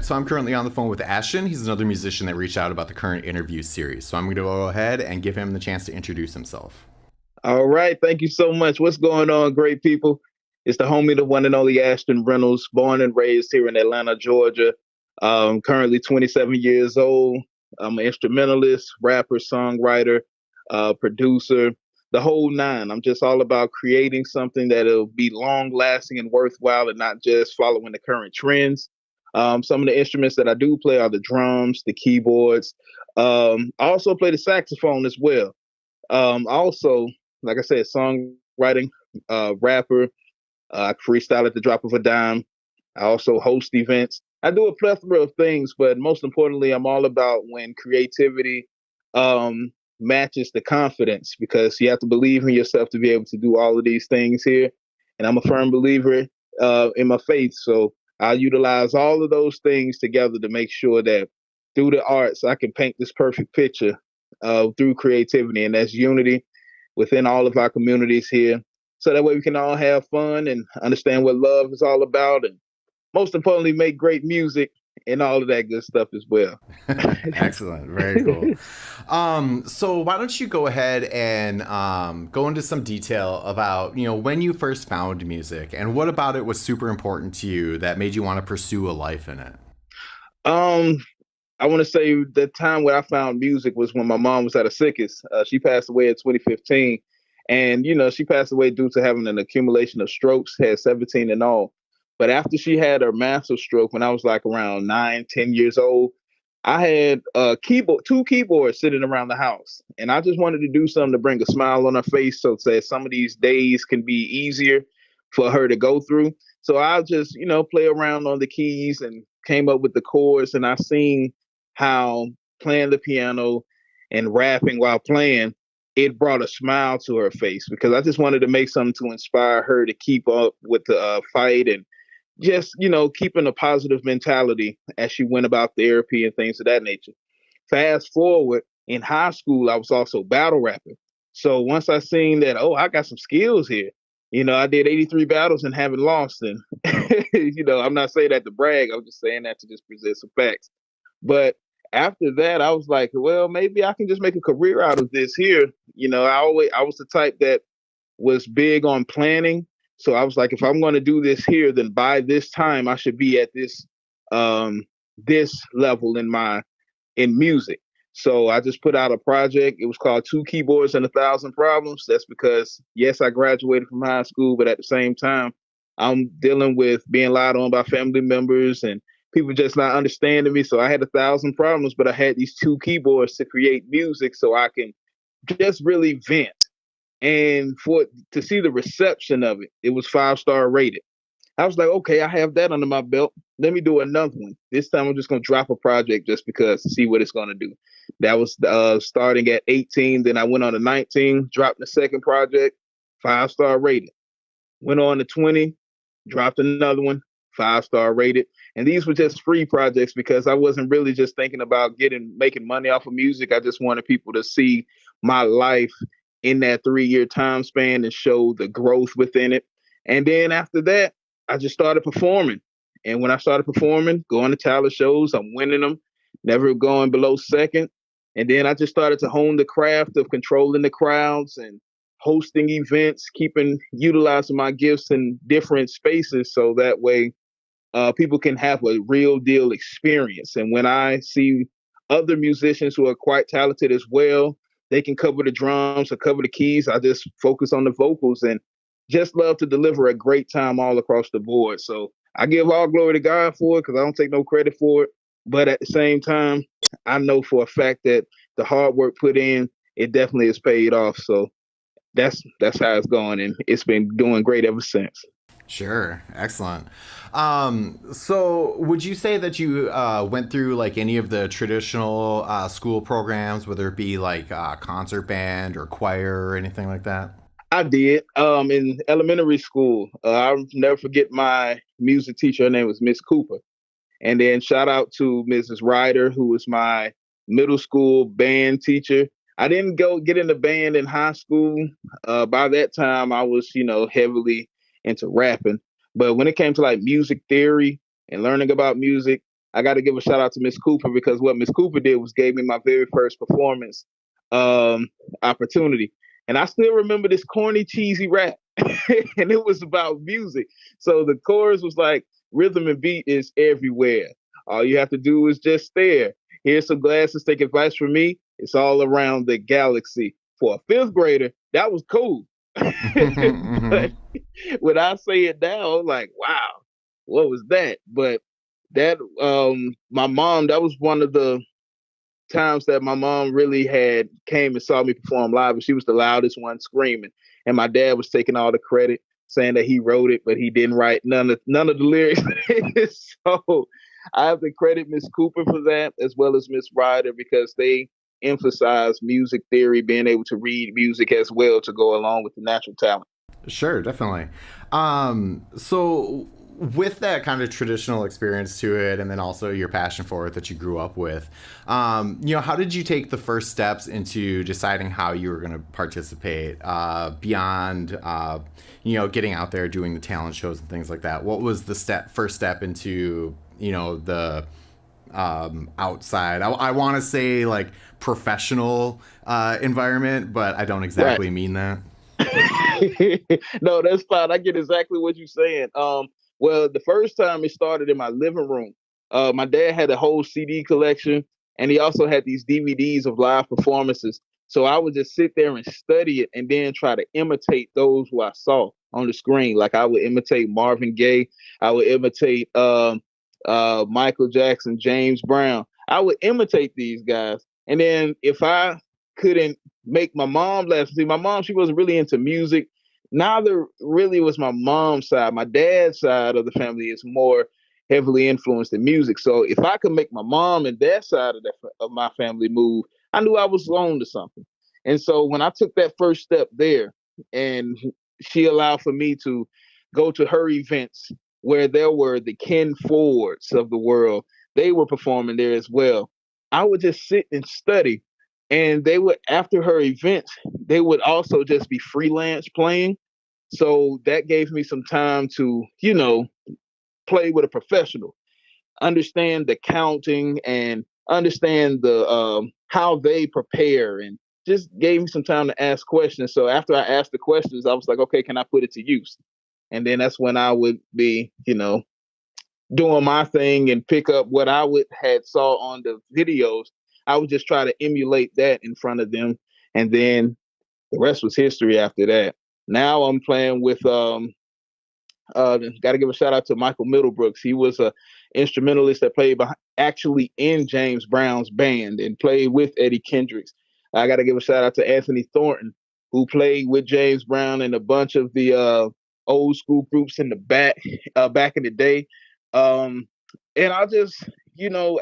So I'm currently on the phone with Ashton. He's another musician that reached out about the current interview series. So I'm going to go ahead and give him the chance to introduce himself. All right. Thank you so much. What's going on, great people? It's the homie, the one and only Ashton Reynolds, born and raised here in Atlanta, Georgia. Currently 27 years old. I'm an instrumentalist, rapper, songwriter, producer, the whole nine. I'm just all about creating something that'll be long lasting and worthwhile and not just following the current trends. Some of the instruments that I do play are the drums, the keyboards. I also play the saxophone as well. Also, like I said, songwriting, rapper. I freestyle at the drop of a dime. I also host events. I do a plethora of things, but most importantly, I'm all about when creativity um, matches the confidence because you have to believe in yourself to be able to do all of these things here. And I'm a firm believer in my faith. So I utilize all of those things together to make sure that through the arts, I can paint this perfect picture through creativity. And that's unity within all of our communities here. So that way we can all have fun and understand what love is all about. And most importantly, make great music and all of that good stuff as well. Excellent. Very cool. So why don't you go ahead and go into some detail about, when you first found music and what about it was super important to you that made you want to pursue a life in it? um, I want to say the time where I found music was when my mom was at her sickest. She passed away in 2015. And, she passed away due to having an accumulation of strokes, had 17 in all. But after she had her massive stroke, when I was like around 9, 10 years old, I had two keyboards sitting around the house. And I just wanted to do something to bring a smile on her face. So that some of these days can be easier for her to go through. So I'll just, play around on the keys and came up with the chords. And I seen how playing the piano and rapping while playing, it brought a smile to her face because I just wanted to make something to inspire her to keep up with the fight and just, keeping a positive mentality as she went about therapy and things of that nature. Fast forward in high school, I was also battle rapping. So once I seen that, oh, I got some skills here. I did 83 battles and haven't lost. And, I'm not saying that to brag. I'm just saying that to just present some facts. But after that, I was like, well, maybe I can just make a career out of this here. I was the type that was big on planning. So I was like, if I'm going to do this here, then by this time I should be at um this level in music. So I just put out a project. It was called Two Keyboards and 1,000 Problems. That's because yes, I graduated from high school, but at the same time, I'm dealing with being lied on by family members and people just not understanding me. So I had 1,000 problems, but I had these two keyboards to create music so I can just really vent. And for to see the reception of it, it was 5-star rated. I was like, okay, I have that under my belt. Let me do another one. This time I'm just gonna drop a project just because to see what it's gonna do. That was starting at 18. Then I went on to 19, dropped the second project, 5-star rated. Went on to 20, dropped another one, 5-star rated. And these were just free projects because I wasn't really just thinking about making money off of music. I just wanted people to see my life in that 3 year time span and show the growth within it. And then after that, I just started performing. And when I started performing, going to talent shows, I'm winning them, never going below second. And then I just started to hone the craft of controlling the crowds and hosting events, keeping utilizing my gifts in different spaces so that way people can have a real deal experience. And when I see other musicians who are quite talented as well, they can cover the drums or cover the keys. I just focus on the vocals and just love to deliver a great time all across the board. So I give all glory to God for it because I don't take no credit for it. But at the same time, I know for a fact that the hard work put in, it definitely is paid off. So that's how it's going, and it's been doing great ever since. Sure, excellent. So, would you say that you went through like any of the traditional school programs, whether it be like concert band or choir or anything like that? I did. In elementary school, I'll never forget my music teacher. Her name was Miss Cooper. And then shout out to Mrs. Ryder, who was my middle school band teacher. I didn't go get into band in high school. By that time, I was, heavily into rapping. But when it came to like music theory and learning about music, I got to give a shout out to Miss Cooper, because what Miss Cooper did was gave me my very first performance um, opportunity. And I still remember this corny, cheesy rap, and it was about music. So the chorus was like, rhythm and beat is everywhere. All you have to do is just stare. Here's some glasses, take advice from me. It's all around the galaxy. For a fifth grader, that was cool. But when I say it now, I'm like, wow, what was that? But that my mom, that was one of the times that my mom really had came and saw me perform live, and she was the loudest one screaming. And my dad was taking all the credit, saying that he wrote it, but he didn't write none of the lyrics. So I have to credit Miss Cooper for that, as well as Miss Ryder, because they emphasize music theory, being able to read music as well to go along with the natural talent. Sure, definitely. So with that kind of traditional experience to it, and then also your passion for it that you grew up with, how did you take the first steps into deciding how you were going to participate beyond, getting out there doing the talent shows and things like that? What was the first step into, the outside? I want to say like professional environment, but I don't Right. exactly mean that. No, that's fine. I get exactly what you're saying. Well, the first time it started in my living room. My dad had a whole CD collection, and he also had these DVDs of live performances. So I would just sit there and study it, and then try to imitate those who I saw on the screen. Like I would imitate Marvin Gaye, I would imitate Michael Jackson, James Brown. I would imitate these guys, and then if I couldn't make my mom laugh. See, my mom, she wasn't really into music. Neither really was my mom's side. My dad's side of the family is more heavily influenced in music. So if I could make my mom and that side of my family move, I knew I was on to something. And so when I took that first step there, and she allowed for me to go to her events where there were the Ken Fords of the world, they were performing there as well. I would just sit and study, and they would, after her events, they would also just be freelance playing. So that gave me some time to play with a professional, understand the counting, and understand the how they prepare, and just gave me some time to ask questions. So after I asked the questions, I was like, okay, can I put it to use? And then that's when I would be doing my thing and pick up what I would had saw on the videos. I would just try to emulate that in front of them, and then the rest was history after that. Now I'm playing with got to give a shout out to Michael Middlebrooks. He was a instrumentalist that played actually in James Brown's band and played with Eddie Kendricks. I got to give a shout out to Anthony Thornton, who played with James Brown and a bunch of the old school groups in the back in the day. Um, and I just,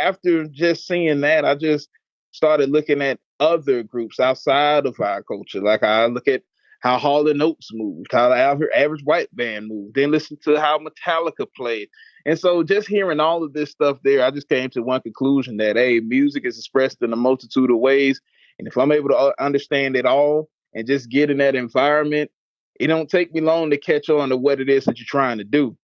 after just seeing that, I just started looking at other groups outside of our culture. Like I look at how Hall and Oates moved, how the average white band moved, then listen to how Metallica played. And so just hearing all of this stuff there, I just came to one conclusion that, hey, music is expressed in a multitude of ways. And if I'm able to understand it all and just get in that environment, it don't take me long to catch on to what it is that you're trying to do.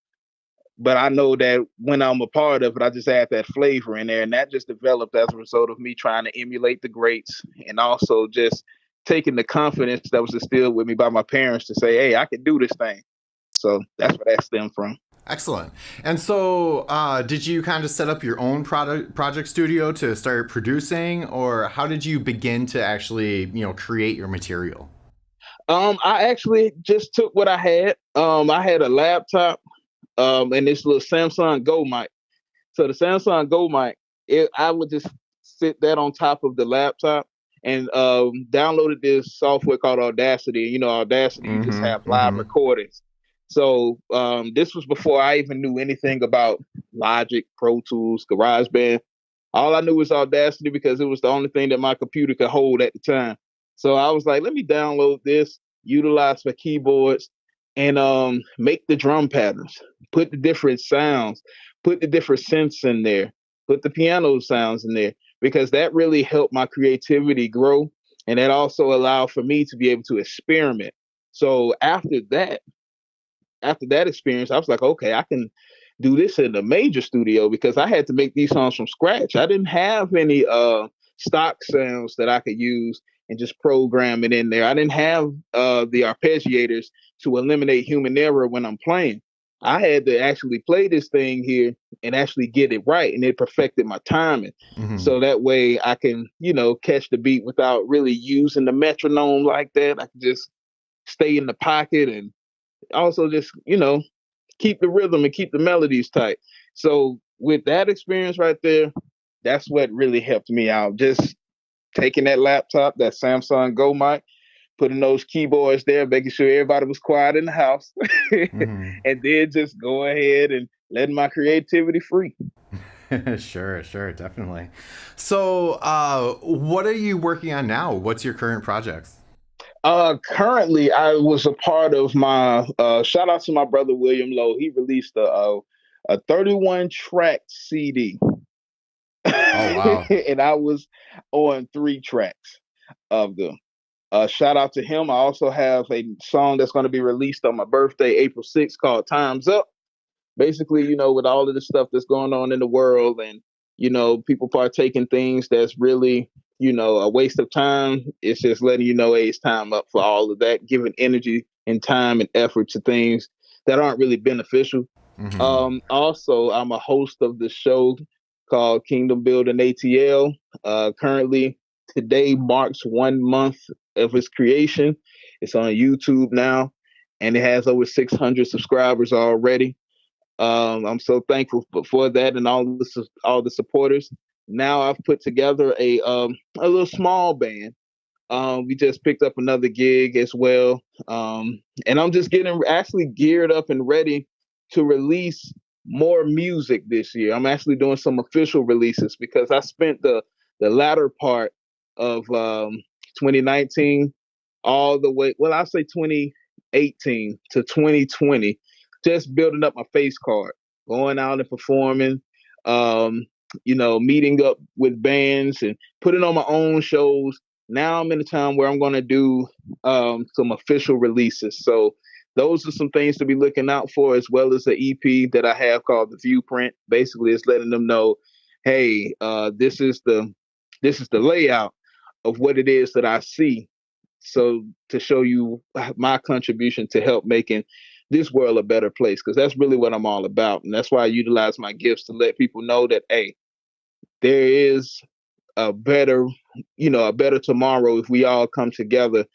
But I know that when I'm a part of it, I just add that flavor in there. And that just developed as a result of me trying to emulate the greats, and also just taking the confidence that was instilled with me by my parents to say, hey, I can do this thing. So that's where that stemmed from. Excellent. And so, did you kind of set up your own project studio to start producing, or how did you begin to actually, create your material? I actually just took what I had. I had a laptop and this little Samsung Go mic. So the Samsung Go mic, I would just sit that on top of the laptop and downloaded this software called Audacity. You know, Audacity, you just have Mm-hmm. live Mm-hmm. recordings. So this was before I even knew anything about Logic, Pro Tools, GarageBand. All I knew was Audacity because it was the only thing that my computer could hold at the time. So I was like, let me download this, utilize my keyboards, and make the drum patterns, put the different sounds, put the different synths in there, put the piano sounds in there, because that really helped my creativity grow. And that also allowed for me to be able to experiment. So after that experience, I was like, okay, I can do this in the major studio because I had to make these songs from scratch. I didn't have any stock sounds that I could use and just program it in there. I didn't have the arpeggiators to eliminate human error when I'm playing. I had to actually play this thing here and actually get it right, and it perfected my timing. Hmm. So that way I can, catch the beat without really using the metronome like that. I can just stay in the pocket and also just, keep the rhythm and keep the melodies tight. So with that experience right there, that's what really helped me out. Just taking that laptop, that Samsung Go mic, putting those keyboards there, making sure everybody was quiet in the house, Hmm. and then just go ahead and letting my creativity free. Sure, sure, definitely. So, what are you working on now? What's your current projects? Currently, I was a part of my shout out to my brother William Lowe. He released a 31 track CD, Oh, wow. and I was on 3 tracks of them. Shout out to him. I also have a song that's going to be released on my birthday, April 6th, called Time's Up. Basically, with all of the stuff that's going on in the world and, people partaking things that's really, a waste of time. It's just letting you know, hey, it's time up for all of that, giving energy and time and effort to things that aren't really beneficial. Hmm. Also, I'm a host of the show called Kingdom Building ATL. Currently, today marks 1 month of its creation. It's on YouTube now, and it has over 600 subscribers already. I'm so thankful for that and all the supporters. Now I've put together a little small band. We just picked up another gig as well, and I'm just getting actually geared up and ready to release more music this year. I'm actually doing some official releases because I spent the latter part of 2019 all the way. Well, I say 2018 to 2020, just building up my face card, going out and performing. Um, meeting up with bands and putting on my own shows. Now I'm in a time where I'm going to do some official releases. So those are some things to be looking out for, as well as the EP that I have called the Viewprint. Basically, it's letting them know, hey, this is the layout of what it is that I see. So to show you my contribution to help making this world a better place, because that's really what I'm all about, and that's why I utilize my gifts to let people know that hey, there is a better, a better tomorrow if we all come together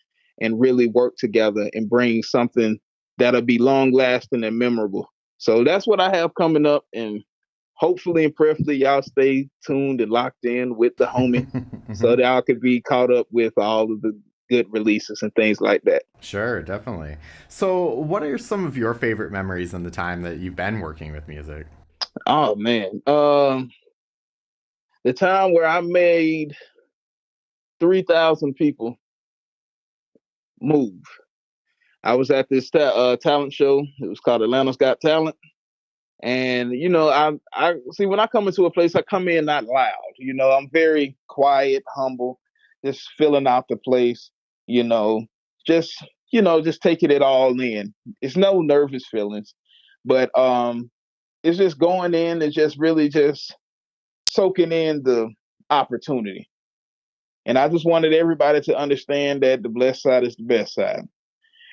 and really work together and bring something that'll be long lasting and memorable. So that's what I have coming up, and hopefully and prayerfully y'all stay tuned and locked in with the homie so that y'all could be caught up with all of the good releases and things like that. Sure, definitely. So, what are some of your favorite memories in the time that you've been working with music? Oh man, the time where I made 3,000 people move. I was at this talent show. It was called Atlanta's Got Talent. And I see when I come into a place, I come in not loud. I'm very quiet, humble, just filling out the place. You know, just just taking it all in. It's no nervous feelings, but it's just going in and just really just soaking in the opportunity. And I just wanted everybody to understand that the blessed side is the best side.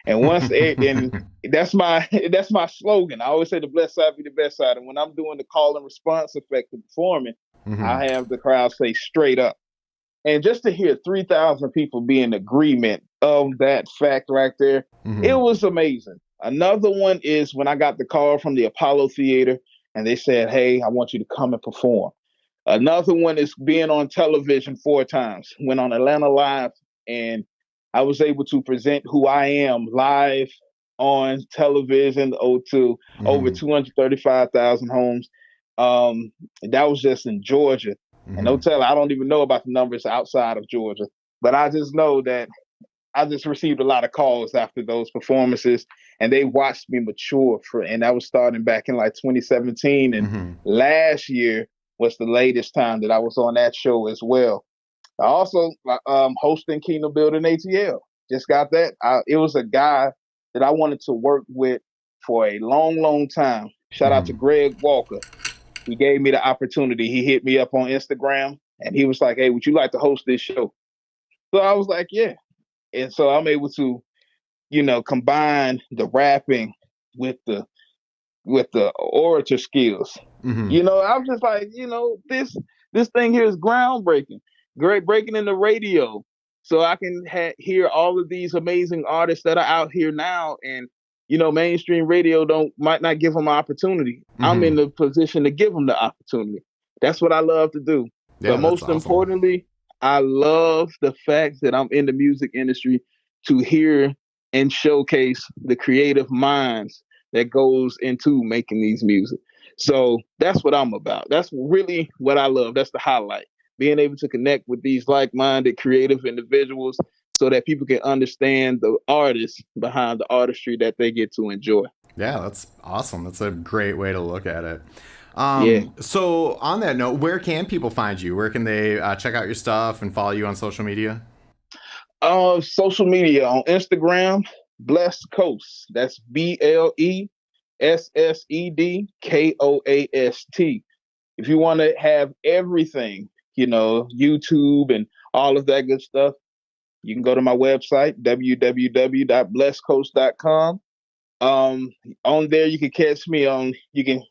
And once it, and that's my that's my slogan. I always say the blessed side be the best side. And when I'm doing the call and response effect of performing, Hmm. I have the crowd say straight up. And just to hear 3,000 people be in agreement of that fact right there, it Hmm. was amazing. Another one is when I got the call from the Apollo Theater and they said, hey, I want you to come and perform. Another one is being on television 4 times. Went on Atlanta Live, and I was able to present who I am live on television to over Hmm. 235,000 homes. That was just in Georgia. And no Hmm. tell, I don't even know about the numbers outside of Georgia, but I just know that I just received a lot of calls after those performances, and they watched me mature and that was starting back in like 2017, and Hmm. last year was the latest time that I was on that show as well. I also hosting Kingdom Building ATL. Just got that. It was a guy that I wanted to work with for a long, long time. Shout out to Greg Walker. He gave me the opportunity. He hit me up on Instagram and he was like, "Hey, would you like to host this show?" So I was like, "Yeah." And so I'm able to, combine the rapping with the orator skills. Mm-hmm. I'm just like, this thing here is groundbreaking, great breaking in the radio. So I can hear all of these amazing artists that are out here now, and mainstream radio don't might not give them an opportunity. I'm Mm-hmm. in the position to give them the opportunity. That's what I love to do. Yeah, But that's most awesome. importantly, I love the fact that I'm in the music industry to hear and showcase the creative minds that goes into making these music. So that's what I'm about. That's really what I love. That's the highlight. Being able to connect with these like-minded creative individuals so that people can understand the artists behind the artistry that they get to enjoy. Yeah, that's awesome. That's a great way to look at it. Yeah. So on that note, where can people find you? Where can they check out your stuff and follow you on social media? Social media on Instagram, Blessed Coast. That's BLESSEDKOAST. If you want to have everything, YouTube and all of that good stuff, you can go to my website, www.blessedcoast.com. Um, on there, you can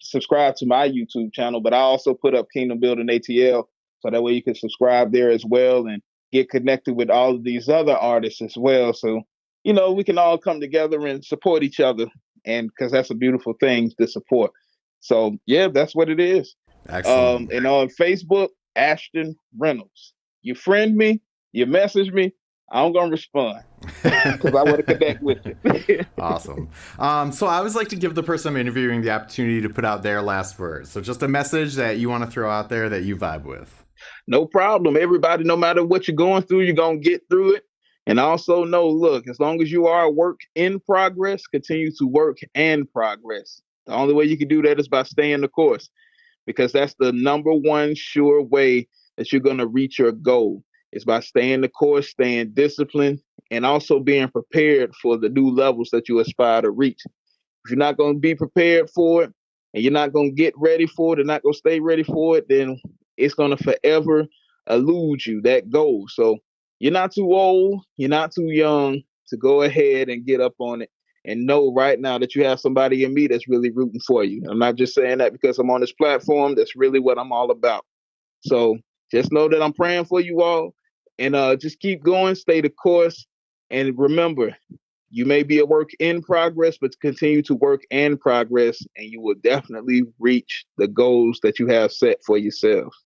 subscribe to my YouTube channel, but I also put up Kingdom Building ATL. So that way you can subscribe there as well and get connected with all of these other artists as well. So, we can all come together and support each other. And because that's a beautiful thing to support. So, yeah, that's what it is. Excellent. And on Facebook, Ashton Reynolds. You friend me, you message me, I'm going to respond because I want to connect with you. Awesome. So I always like to give the person I'm interviewing the opportunity to put out their last words. So just a message that you want to throw out there that you vibe with. No problem. Everybody, no matter what you're going through, you're going to get through it. And also know, look, as long as you are a work in progress, continue to work and progress. The only way you can do that is by staying the course, because that's the number one sure way that you're going to reach your goal. Is by staying the course, staying disciplined, and also being prepared for the new levels that you aspire to reach. If you're not going to be prepared for it and you're not going to get ready for it and not going to stay ready for it, then it's going to forever elude you that goal. So you're not too old, you're not too young to go ahead and get up on it and know right now that you have somebody in me that's really rooting for you. I'm not just saying that because I'm on this platform. That's really what I'm all about. So just know that I'm praying for you all, and just keep going, stay the course, and remember, you may be a work in progress, but continue to work and progress, and you will definitely reach the goals that you have set for yourself.